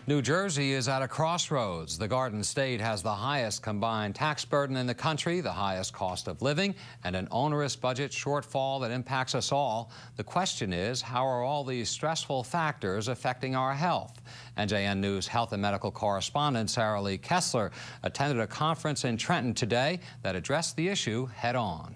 New Jersey is at a crossroads. The Garden State has the highest combined tax burden in the country, the highest cost of living, and an onerous budget shortfall that impacts us all. The question is, how are all these stressful factors affecting our health? NJN News health and medical correspondent Sarah Lee Kessler attended a conference in Trenton today that addressed the issue head-on.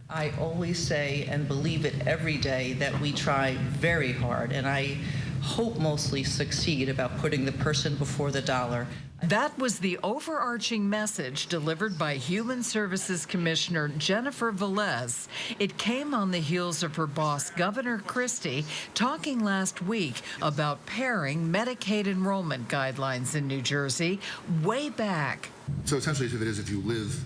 I always say and believe it every day that we try very hard, and I hope mostly succeed about putting the person before the dollar. That was the overarching message delivered by Human Services Commissioner Jennifer Velez. It came on the heels of her boss, Governor Christie, talking last week about paring Medicaid enrollment guidelines in New Jersey way back. So essentially, if you live,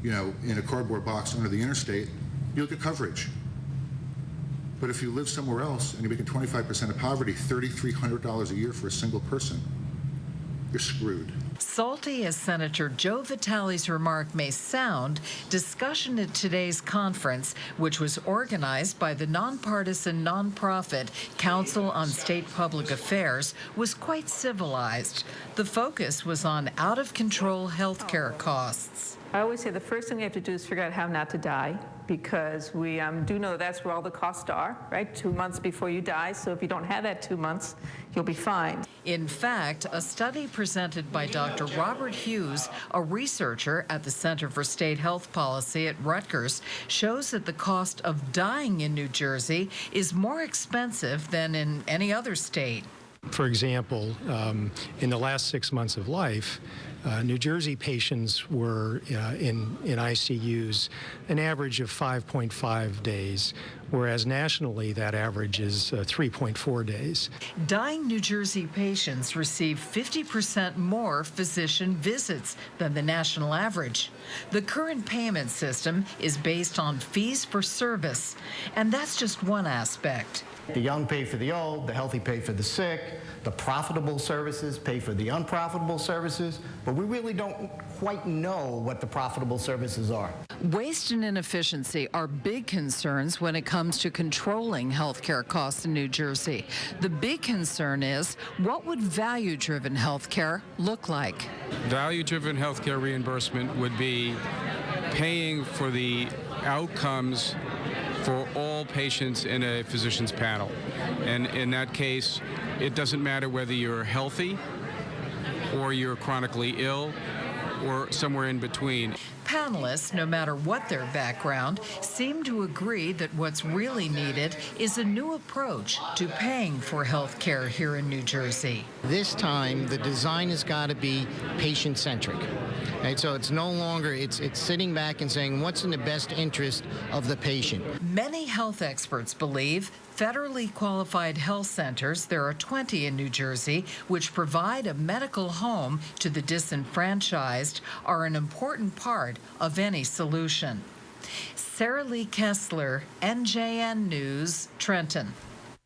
in a cardboard box under the interstate, you'll get coverage. But if you live somewhere else and you're making 25% of poverty, $3,300 a year for a single person, you're screwed. Salty as Senator Joe Vitale's remark may sound, discussion at today's conference, which was organized by the nonpartisan nonprofit Council on State Public Affairs, was quite civilized. The focus was on out-of-control health care costs. I always say the first thing we have to do is figure out how not to die, because we do know that's where all the costs are, right? 2 months before you die. So if you don't have that 2 months, you'll be fine. In fact, a study presented by Dr. Robert Hughes, a researcher at the Center for State Health Policy at Rutgers, shows that the cost of dying in New Jersey is more expensive than in any other state. For example, in the last 6 months of life, New Jersey patients were in ICUs an average of 5.5 days, whereas nationally that average is 3.4 days. Dying New Jersey patients receive 50% more physician visits than the national average. The current payment system is based on fees for service, and that's just one aspect. The young pay for the old, the healthy pay for the sick, the profitable services pay for the unprofitable services, but we really don't quite know what the profitable services are. Waste and inefficiency are big concerns when it comes to controlling health care costs in New Jersey. The big concern is, what would value-driven health care look like? Value-driven health care reimbursement would be paying for the outcomes for all patients in a physician's panel. And in that case, it doesn't matter whether you're healthy or you're chronically ill or somewhere in between. Panelists, no matter what their background, seem to agree that what's really needed is a new approach to paying for health care here in New Jersey. This time, the design has got to be patient-centric. Right? So it's no longer, it's sitting back and saying, what's in the best interest of the patient? Many health experts believe federally qualified health centers, there are 20 in New Jersey, which provide a medical home to the disenfranchised, are an important part of any solution. Sarah Lee Kessler, NJN News, Trenton.